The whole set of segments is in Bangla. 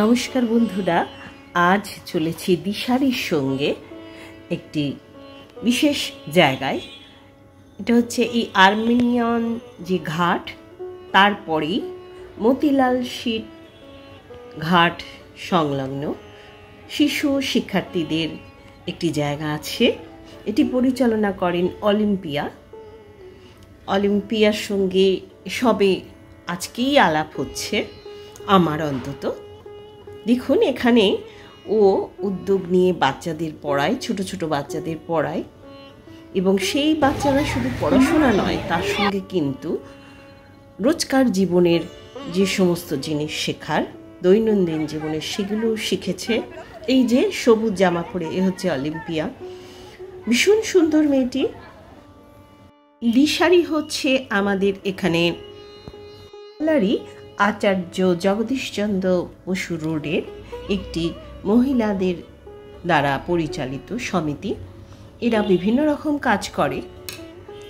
নমস্কার বন্ধুরা, আজ চলেছি দিশারির সঙ্গে একটি বিশেষ জায়গায়। এটা হচ্ছে এই আর্মেনিয়ান যে ঘাট, তারপরেই মতিলাল শীট ঘাট সংলগ্ন শিশু শিক্ষার্থীদের একটি জায়গা আছে। এটি পরিচালনা করেন অলিম্পিয়ার সঙ্গে সবে আজকেই আলাপ হচ্ছে আমার অন্তত। দেখুন, এখানে ও উদ্যোগ নিয়ে বাচ্চাদের পড়ায়, ছোট ছোট বাচ্চাদের পড়ায়, এবং সেই বাচ্চারা শুধু পড়াশোনা নয়, তার সঙ্গে কিন্তু রোজকার জীবনের যে সমস্ত জিনিস শেখার, দৈনন্দিন জীবনের, সেগুলো শিখেছে। এই যে সবুজ জামা পরে, এ হচ্ছে অলিম্পিয়া, ভীষণ সুন্দর মেয়েটি। দিশারি হচ্ছে আমাদের এখানে আচার্য জগদীশচন্দ্র বসু রোডের একটি মহিলাদের দ্বারা পরিচালিত সমিতি। এরা বিভিন্ন রকম কাজ করে।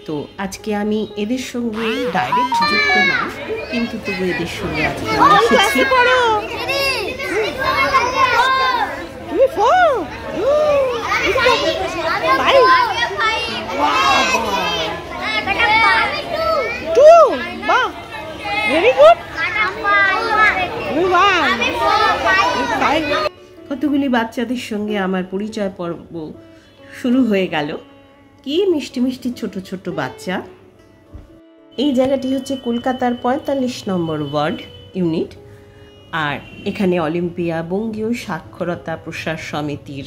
তো আজকে আমি এদের সঙ্গে ডাইরেক্ট যুক্ত নই, কিন্তু তবু এদের সঙ্গে আজকে এসেছি। কতগুলি বাচ্চাদের সঙ্গে আমার পরিচয় পর্ব শুরু হয়ে গেল। কি মিষ্টি মিষ্টি ছোট ছোট বাচ্চা। এই জায়গাটি হচ্ছে কলকাতার 45 নম্বর ওয়ার্ড ইউনিট। আর এখানে অলিম্পিয়া বঙ্গীয় সাক্ষরতা প্রসার সমিতির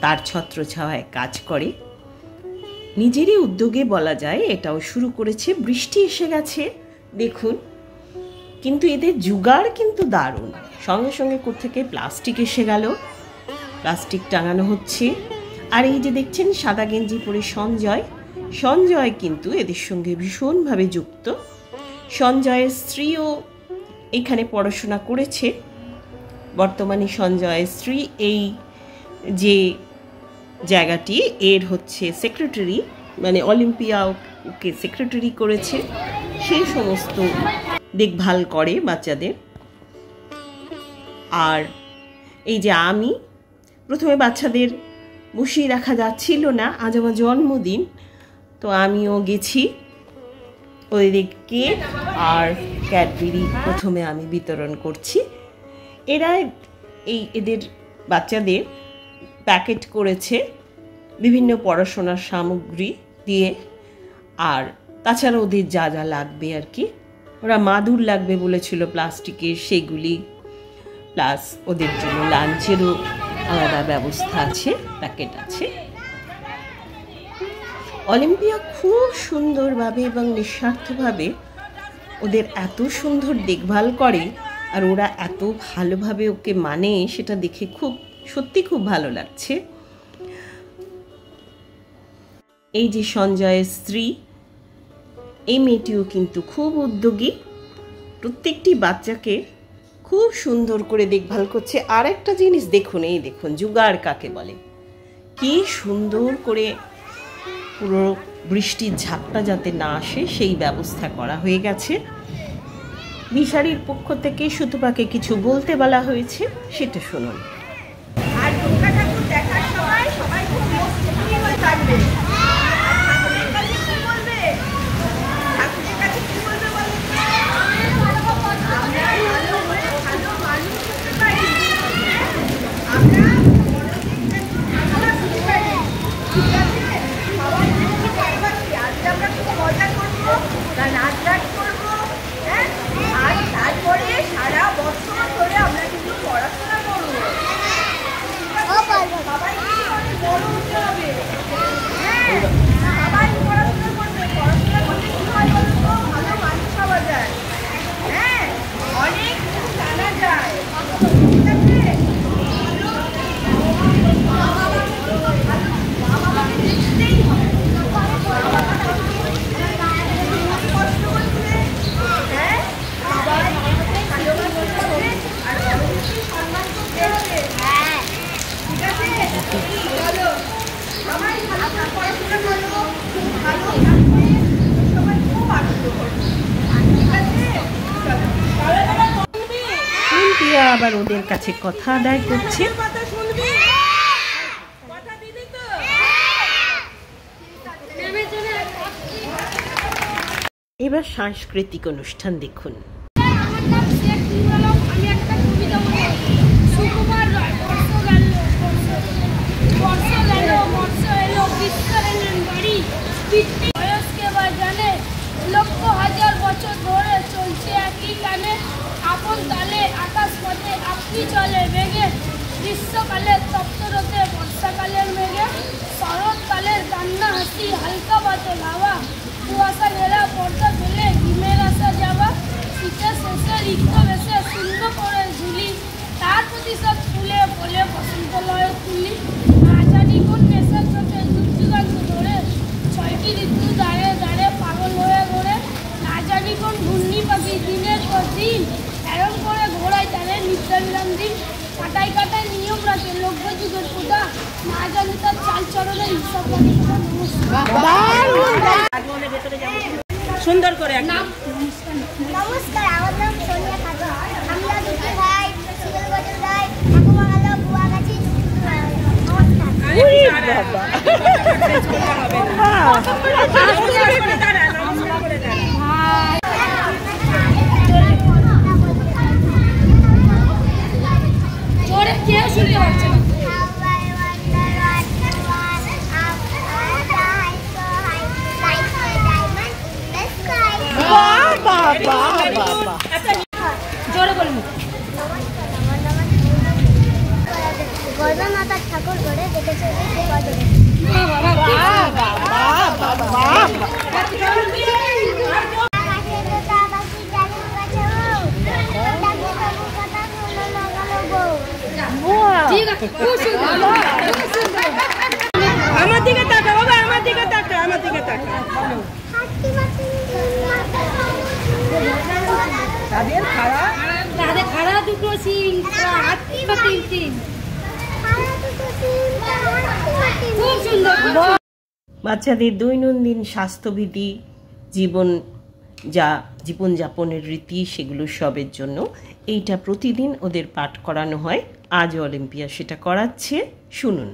তার ছত্রছায়ায় কাজ করে। নিজেরই উদ্যোগে বলা যায়, এটাও শুরু করেছে। বৃষ্টি এসে গেছে দেখুন, কিন্তু এদের জুগাড় কিন্তু দারুণ। সঙ্গে সঙ্গে কোত্থেকে প্লাস্টিক এসে গেল, প্লাস্টিক টাঙানো হচ্ছে। আর এই যে দেখছেন সাদা গেঞ্জি পরে সঞ্জয় কিন্তু এদের সঙ্গে ভীষণভাবে যুক্ত। সঞ্জয়ের স্ত্রীও এখানে পড়াশোনা করেছে। বর্তমানে সঞ্জয়ের স্ত্রী এই যে জায়গাটি, এর হচ্ছে সেক্রেটারি, অলিম্পিয়া ওকে সেক্রেটারি করেছে, সেই সমস্ত দেখভাল করে বাচ্চাদের। আর এই যে আমি প্রথমে বাচ্চাদের বসিয়ে রাখা যাচ্ছিল না, আজ আমার জন্মদিন, তো আমিও গেছি। ওদেরকে আর ক্যাডবেরি প্রথমে আমি বিতরণ করছি। এরা এদের বাচ্চাদের প্যাকেট করেছে বিভিন্ন পড়াশোনার সামগ্রী দিয়ে। আর তাছাড়া ওদের যা যা লাগবে আর কি, ওরা মাদুর লাগবে বলেছিল প্লাস্টিকের, সেগুলি, প্লাস ওদের জন্য লাঞ্চেরও আলাদা ব্যবস্থা আছে, প্যাকেট আছে। অলিম্পিয়া খুব সুন্দরভাবে এবং নিঃস্বার্থভাবে ওদের এত সুন্দর দেখভাল করে, আর ওরা এত ভালোভাবে ওকে সেটা দেখে সত্যি খুব ভালো লাগছে। এই যে সঞ্জয়ের স্ত্রী, এই মেয়েটিও কিন্তু খুব উদ্যোগী, প্রত্যেকটি বাচ্চাকে খুব সুন্দর করে দেখভাল করছে। আর একটা জিনিস দেখুন, এই দেখুন জুগাড় কাকে বলে, কি সুন্দর করে পুরো বৃষ্টির ঝাপটা যাতে না আসে সেই ব্যবস্থা করা হয়ে গেছে। দিশারির পক্ষ থেকে সুতপাকে কিছু বলতে বলা হয়েছে, সেটা শুনুন। আর দুর্গা ঠাকুর দেখার সময় সবাই খুব মস্তি হয়ে থাকবে। সবাই অলিম্পিয়া আবার ওদের কাছে কথা আদায় করছে। এবার সাংস্কৃতিক অনুষ্ঠান দেখুন। লক্ষ হাজার বছর ধরে চলছে একই গানে, আপন তালে আকাশ পথে আপনি চলে বেগে, গ্রীষ্মকালের তপ্তরতে বর্ষাকালের মেঘে, শরৎকালের কান্না হাসি হালকা বাদল হাওয়া, কুয়াশা ঘেরা পর্দা ফেলে ডিমের আসা যাওয়া, শীতের শেষে রিক্ত বেশে শূন্য করে ঝুলি, তার প্রতিশোধ ফুলে বলে বসন্ত লয়ে তুলি, না জানি কোন নেশার চোখে যুগ যুগান্ত ধরে ছয়টি ঋতু দাঁড়ে দাঁড়ে পাগল হয়ে ঘোরে, না জানি কোন ঘূর্ণি পাখি দিনের পর দিন এরম করে ঘোড়ায় তাদের নিত্যবিরাম দিন, কাটাই কাটাই নিয়ম রাখে লক্ষ্য যুগের পূজা, না জানি তার চাল চরণের হিসাব করে। সুন্দর করে নমস্কার, আমার নাম সোনিয়া খাতুন। আমরা দুটি ভাই, সুগল বদল রায়, ঠাকুমা গেল বুয়াগাছি। কেউ শুনতে পাচ্ছে না। গর্ভমাতা ঠাকুর ঘরে দেখেছে আমার দিকে তাকা বাবা, আমার দিকে তাকা, আমার দিকে তাকা। তাদের খাড়া দুটো সিং, হাতি বা তিন তিন, খুব সুন্দর। বাচ্চাদের দৈনন্দিন স্বাস্থ্যবিধি, জীবনযাপনের রীতি, সেগুলো সবের জন্য এইটা প্রতিদিন ওদের পাঠ করানো হয়। আজ অলিম্পিয়া সেটা করাচ্ছে, শুনুন।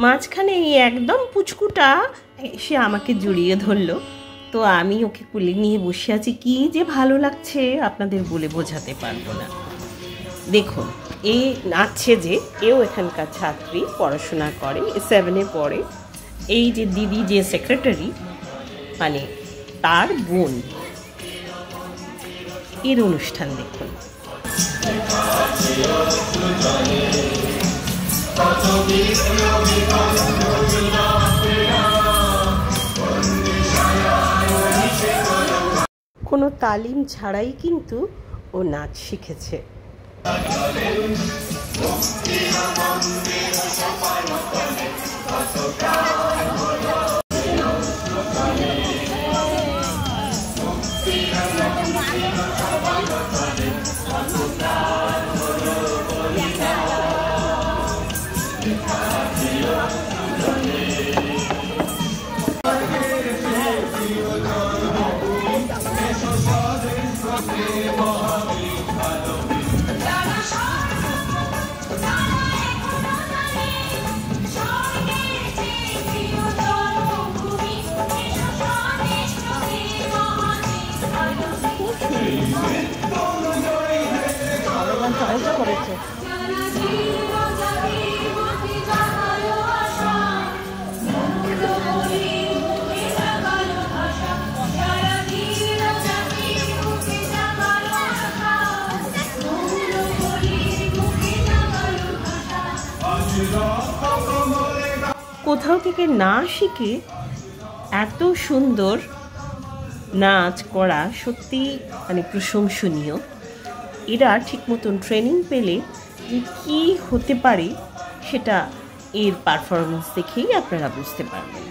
মাঝখানে এই একদম পুচকুটা সে আমাকে জড়িয়ে ধরলো, তো আমি ওকে কোলে নিয়ে বসে আছি। কি যে ভালো লাগছে আপনাদের বলে বোঝাতে পারবো না। দেখুন, এ নাচছে যে, এও এখানকার ছাত্রী, পড়াশোনা করে, 7-এ পড়ে। এই যে দিদি, যে সেক্রেটারি, মানে তার বোন। এর অনুষ্ঠান দেখুন। কোনো তালিম ছাড়াই কিন্তু ও নাচ শিখেছে। করেছে থেকে না শিখে এত সুন্দর নাচ করা সত্যি মানে প্রশংসনীয়। এরা ঠিক মতন ট্রেনিং পেলে যে কী হতে পারে সেটা এর পারফরমেন্স দেখেই আপনারা বুঝতে পারবেন।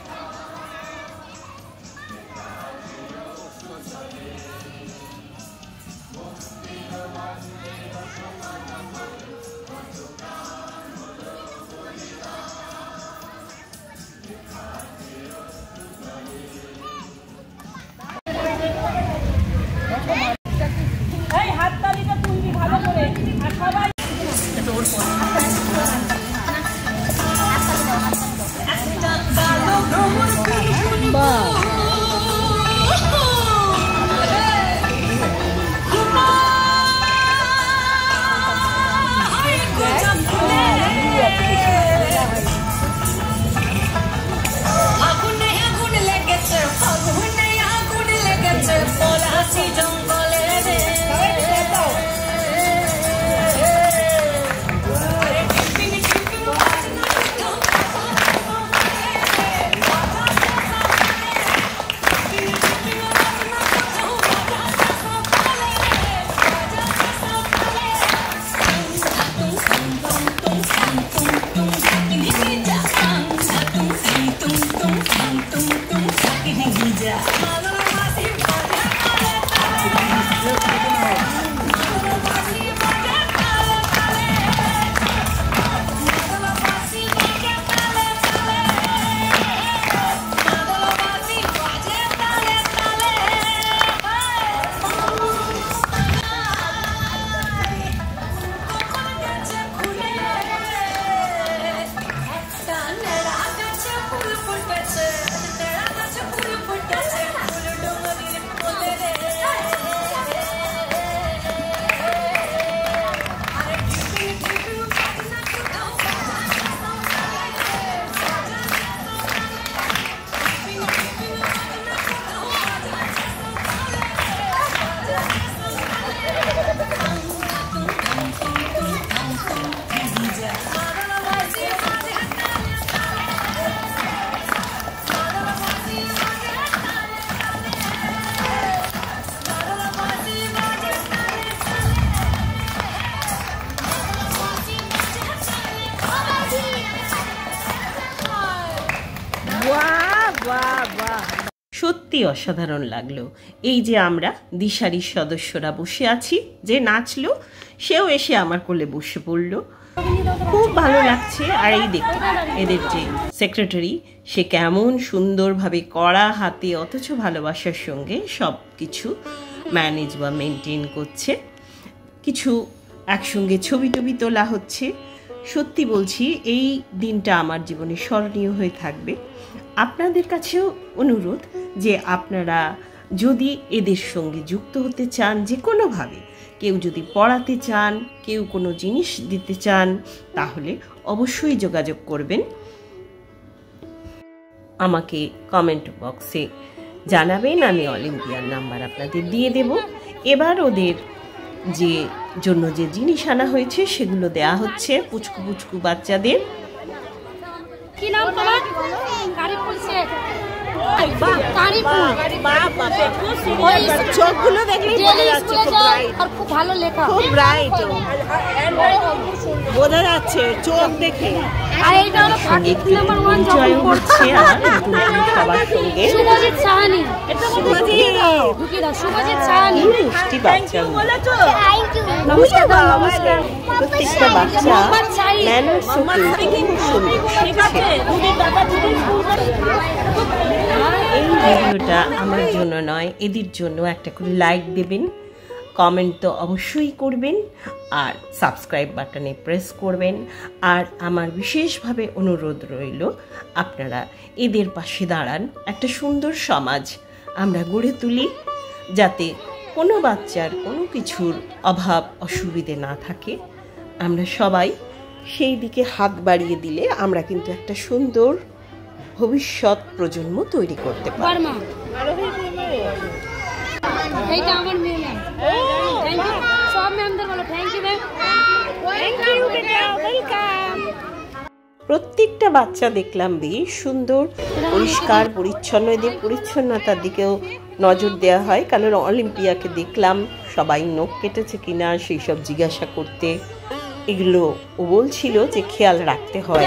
সত্যি অসাধারণ লাগলো। এই যে আমরা দিশারির সদস্যরা বসে আছি, যে নাচলো সেও এসে আমার কোলে বসে পড়লো, খুব ভালো লাগছে। আর এই দেখুন এদের যে সেক্রেটারি, সে কেমন সুন্দরভাবে কড়া হাতে অথচ ভালোবাসার সঙ্গে সব কিছু ম্যানেজ বা মেনটেন করছে। কিছু একসঙ্গে ছবি টবি তোলা হচ্ছে। সত্যি বলছি এই দিনটা আমার জীবনে স্মরণীয় হয়ে থাকবে। আপনাদের কাছেও অনুরোধ যে আপনারা যদি এদের সঙ্গে যুক্ত হতে চান, যে কোনোভাবে কেউ যদি পড়াতে চান, কেউ কোনো জিনিস দিতে চান, তাহলে অবশ্যই যোগাযোগ করবেন। আমাকে কমেন্ট বক্সে জানাবেন, আমি অলিম্পিয়ার নাম্বার আপনাদের দিয়ে দেব। এবার ওদের যে জন্য যে জিনিস আনা হয়েছে সেগুলো দেয়া হচ্ছে পুচকু পুচকু বাচ্চাদের। কি নাম তোমার? কারিপুর শেখ। চোখগুলো দেখলেই বোঝা যাচ্ছে খুব ব্রাইট, আর খুব ভালো লেখা, খুব ব্রাইট বোঝা যাচ্ছে চোখ দেখে। আর এইটা হলো 33 নাম্বার 1 জয়েন করছে সবার সঙ্গে। শুভজিৎ সাহানি, শুভজিৎ ঢুকিয়ে দাও, শুভজিৎ সাহানি। মিষ্টি বাচ্চা, নমস্কার নমস্কার। প্রত্যেকটা বাচ্চা ম্যানার্স এই ভিডিওটা আমার জন্য নয়, এদের জন্য একটা করে লাইক দেবেন, কমেন্ট তো অবশ্যই করবেন, আর সাবস্ক্রাইব বাটনে প্রেস করবেন। আর আমার বিশেষভাবে অনুরোধ রইল আপনারা এদের পাশে দাঁড়ান। একটা সুন্দর সমাজ আমরা গড়ে তুলি, যাতে কোনো বাচ্চার কোনো কিছুর অভাব অসুবিধে না থাকে। আমরা সবাই সেই দিকে হাত বাড়িয়ে দিলে আমরা কিন্তু একটা সুন্দর ভবিষ্যৎ প্রজন্ম তৈরি করতে পারি। এইটা আমার মেয়ে ম্যাম। থ্যাংক ইউ সব ম্যামদের বলো thank you ma'am. Thank you বেটা, ওয়েলকাম। প্রত্যেকটা বাচ্চা দেখলাম বেশ সুন্দর, পরিষ্কার পরিচ্ছন্ন। এদের পরিচ্ছন্নতার দিকেও নজর দেওয়া হয়, কারণ অলিম্পিয়াকে দেখলাম সবাই নখ কেটেছে কিনা সেই সব জিজ্ঞাসা করতে, এগুলো ও বলছিল যে খেয়াল রাখতে হয়।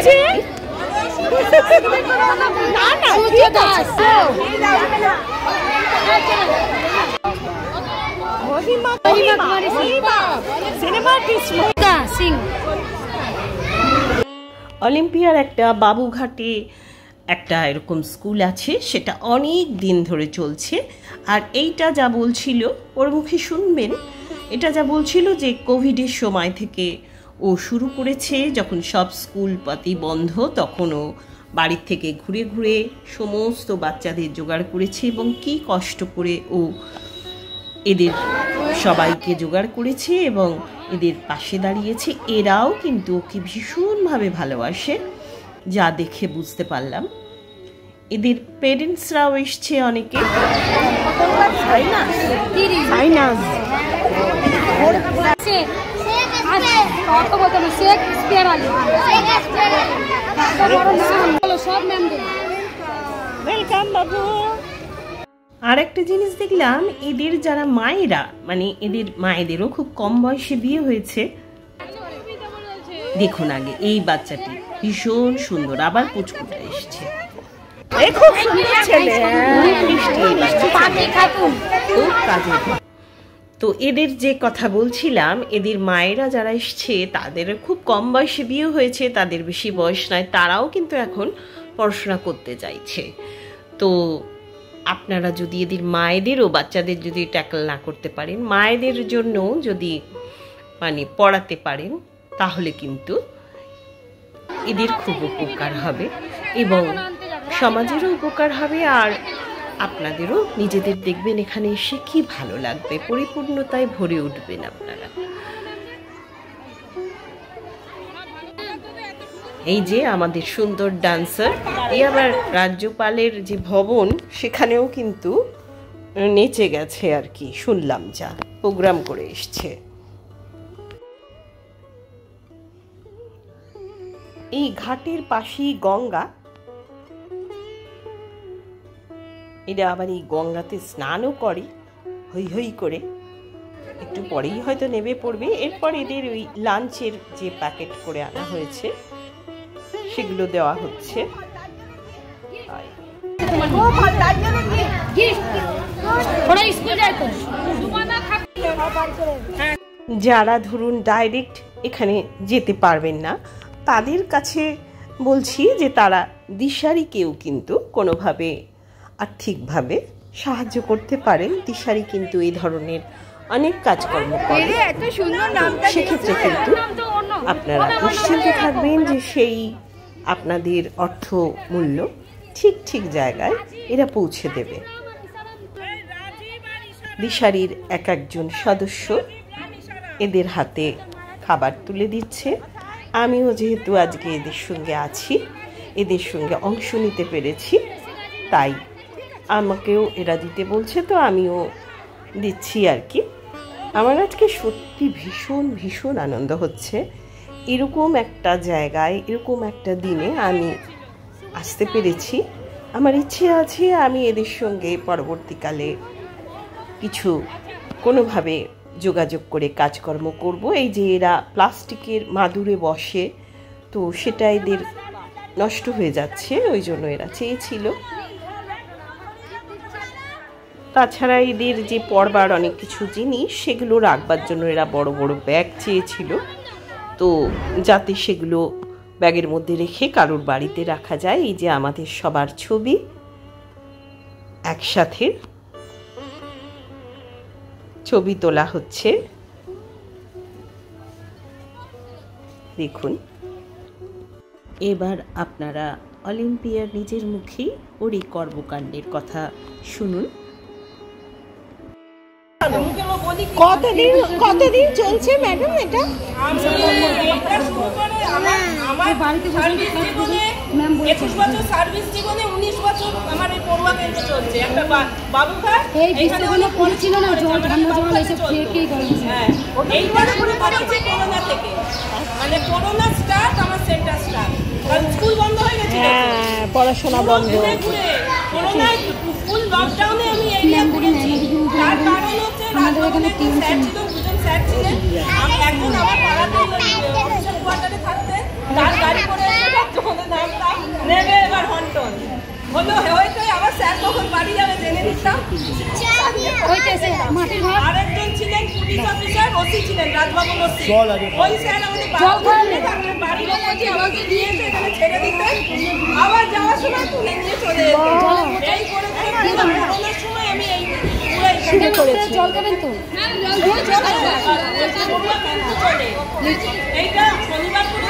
অলিম্পিয়ার একটা বাবুঘাটে একটা এরকম স্কুল আছে, সেটা অনেক দিন ধরে চলছে। আর এইটা যা বলছিল ওর মুখে শুনবেন, এটা যা বলছিল যে কোভিডের সময় থেকে ও শুরু করেছে, যখন সব স্কুল পাতি বন্ধ তখন ও বাড়ির থেকে ঘুরে ঘুরে সমস্ত বাচ্চাদের জোগাড় করেছে এবং কি কষ্ট করে ও এদের সবাইকে জোগাড় করেছে এবং এদের পাশে দাঁড়িয়েছে। এরাও কিন্তু ওকে ভীষণভাবে ভালোবাসে, যা দেখে বুঝতে পারলাম। এদের পেরেন্টসরাও এসছে অনেকে। আর একটা জিনিস দেখলাম, এদের যারা মায়েরা, মানে এদের মায়েদেরও খুব কম বয়সে বিয়ে হয়েছে। দেখুন আগে এই বাচ্চাটি ভীষণ সুন্দর, আবার কুচকুটা এসছে, খুব সুন্দর ছেলে, খুব কাজের। তো এদের যে কথা বলছিলাম, এদের মায়েরা যারা এসছে তাদের খুব কম বয়সে বিয়ে হয়েছে, তাদের বেশি বয়স নয়, তারাও কিন্তু এখন পড়াশোনা করতে চাইছে। তো আপনারা যদি এদের মায়েদেরও বাচ্চাদের যদি ট্যাকল না করতে পারেন, মায়েদের জন্য যদি মানে পড়াতে পারেন, তাহলে কিন্তু এদের খুব উপকার হবে এবং সমাজেরও উপকার হবে। আর আপনাদেরও নিজেদের দেখবেন এখানে এসে কি ভালো লাগবে, পরিপূর্ণতায় ভরে উঠবেন আপনারা। এই যে আমাদের সুন্দর ডান্সার, এই আবার রাজ্যপালের যে ভবন সেখানেও কিন্তু নেচে গেছে আর কি, শুনলাম, যা প্রোগ্রাম করে এসছে। এই ঘাটের পাশেই গঙ্গা, এরা আবার এই গঙ্গাতে স্নানও করে হই হই করে। একটু পরেই হয়তো নেমে পড়বে। এরপর এদের ওই লাঞ্চের যে প্যাকেট করে আনা হয়েছে সেগুলো দেওয়া হচ্ছে। যারা ধরুন ডাইরেক্ট এখানে যেতে পারবেন না, তাদের কাছে বলছি যে তারা দিশারিকেও কিন্তু কোনোভাবে আর্থিকভাবে সাহায্য করতে পারেন। দিশারি কিন্তু এই ধরনের অনেক কাজকর্ম করে, সেক্ষেত্রে কিন্তু আপনারা নিশ্চিন্তে থাকবেন যে সেই আপনাদের অর্থ মূল্য ঠিক ঠিক জায়গায় এরা পৌঁছে দেবে। দিশারির এক একজন সদস্য এদের হাতে খাবার তুলে দিচ্ছে। আমিও যেহেতু আজকে এদের সঙ্গে আছি, এদের সঙ্গে অংশ নিতে পেরেছি, তাই আমাকেও এরা দিতে বলছে, তো আমিও দিচ্ছি আর কি। আমার আজকে সত্যি ভীষণ ভীষণ আনন্দ হচ্ছে। এরকম একটা জায়গায়, এরকম একটা দিনে আমি আসতে পেরেছি। আমার ইচ্ছে আছে আমি এদের সঙ্গে পরবর্তীকালে কিছু কোনোভাবে যোগাযোগ করে কাজকর্ম করব। এই যে এরা প্লাস্টিকের মাদুরে বসে, তো সেটা এদের নষ্ট হয়ে যাচ্ছে, ওই জন্য এরা চেয়েছিল। তাছাড়া এদের যে পড়বার অনেক কিছু জিনিস, সেগুলো রাখবার জন্য এরা বড় বড় ব্যাগ চেয়েছিল, তো যাতে সেগুলো ব্যাগের মধ্যে রেখে কারোর বাড়িতে রাখা যায়। এই যে আমাদের সবার ছবি একসাথে ছবি তোলা হচ্ছে, দেখুন। এবার আপনারা অলিম্পিয়ার নিজের মুখেই ওর এই কর্মকাণ্ডের কথা শুনুন। কতদিন চলছে ম্যাডাম এটা? আমার বাড়িতে 21 বছর সার্ভিস জীবনে 19 বছর আমার এই পড়ুয়া কেন্দ্র চলছে। একটা বাবুঘাট এইখানে পড়েছিল না, জল ঠান্ডা জল এসে খেয়ে গেছে। হ্যাঁ, এইবারে শুরু করেছি করোনা থেকে, মানে করোনা স্টার্ট আমার সেন্টার স্টার্ট। স্কুল বন্ধ হয়ে গেছে, হ্যাঁ পড়াশোনা বন্ধ। করোনায় ফুল লকডাউনে আমি এরিয়া ঘুরেছি। তার কারণ হচ্ছে আমাদের এখানে তিন স্যার ছিল, দুজন স্যার ছিলেন। একজন আমার পাড়াতে অফিসার কোয়ার্টারে থাকতেন, তার গাড়ি করে যখন নামতাম নেমে এবার হন্টন হলো হয়েছে। আবার স্যার কখন বাড়ি যাবে জেনে নিতাম। আরেকজন ছিলেন পুলিশ অফিসার, ওসি ছিলেন, রাজবাবু ওসি। ওই স্যার আমাদের বাড়ির কাছে আমাকে নিয়ে এসে এখানে ছেড়ে দিতেন, আবার যাওয়ার সময় তুলে নিয়ে চলে যেতেন। এই করে করোনার সময় আমি এই জল খাবেন তো? এইটা শনিবার করে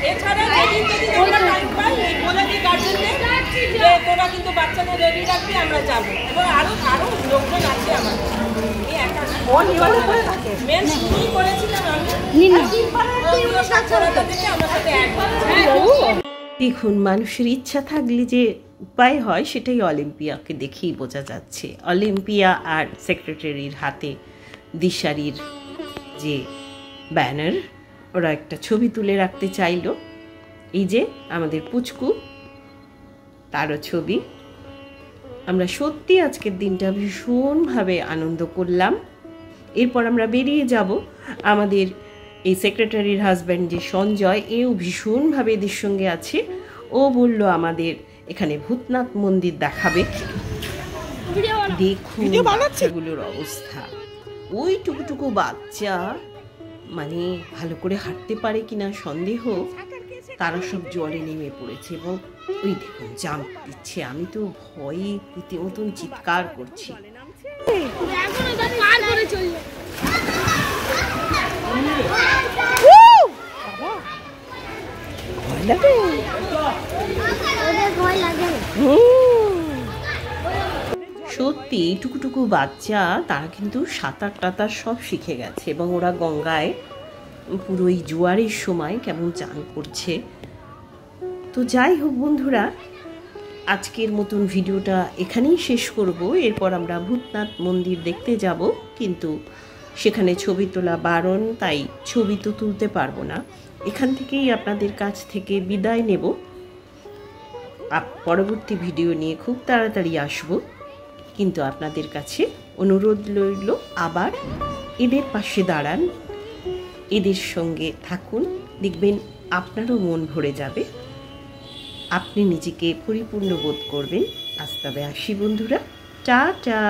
এছাড়া যেদিন যেদিন আমরা টাইম পাই বলে দিই গার্জেনদের যে তোরা কিন্তু বাচ্চাদের রেডি রাখবি, আমরা যাবো। এবং আরো লোকজন আছে আমার, মেন শুরুই করেছিলাম আমি। দেখুন, মানুষের ইচ্ছা থাকলে যে উপায় হয় সেটাই অলিম্পিয়াকে দেখেই বোঝা যাচ্ছে। অলিম্পিয়া আর সেক্রেটারির হাতে দিশারির যে ব্যানার, ওরা একটা ছবি তুলে রাখতে চাইলো। এই যে আমাদের পুচকু, তারও ছবি। আমরা সত্যি আজকের দিনটা ভীষণভাবে আনন্দ করলাম। এরপর আমরা বেরিয়ে যাব। আমাদের এই সেক্রেটারির হাজব্যান্ড যে সঞ্জয়, এও ভীষণভাবে এদের সঙ্গে আছে। ও বলল আমাদের এখানে ভূতনাথ মন্দির দেখাবে। দেখুন বাচ্চাগুলোর অবস্থা, ওই টুকুটুকু বাচ্চা মানে ভালো করে হাঁটতে পারে কিনা সন্দেহ, তারা সব জলে নেমে পড়েছে এবং ওই দেখুন জাম্প দিচ্ছে। আমি তো ভয়ে রীতিমতন চিৎকার করছি। সত্যি টুকুটুকু বাচ্চা, তারা কিন্তু সাঁতার টাতার সব শিখে গেছে এবং ওরা গঙ্গায় পুরো এই জোয়ারের সময় কেমন চান করছে। তো যাই হোক বন্ধুরা, আজকের মতন ভিডিওটা এখানেই শেষ করব। এরপর আমরা ভূতনাথ মন্দির দেখতে যাব, কিন্তু সেখানে ছবি তোলা বারণ, তাই ছবি তো তুলতে পারবো না। এখান থেকেই আপনাদের কাছ থেকে বিদায় নেব। পরবর্তী ভিডিও নিয়ে খুব তাড়াতাড়ি আসব, কিন্তু আপনাদের কাছে অনুরোধ রইল আবার এদের পাশে দাঁড়ান, এদের সঙ্গে থাকুন, দেখবেন আপনারও মন ভরে যাবে, আপনি নিজেকে পরিপূর্ণ বোধ করবেন। আজ তবে আসি বন্ধুরা, টাটা।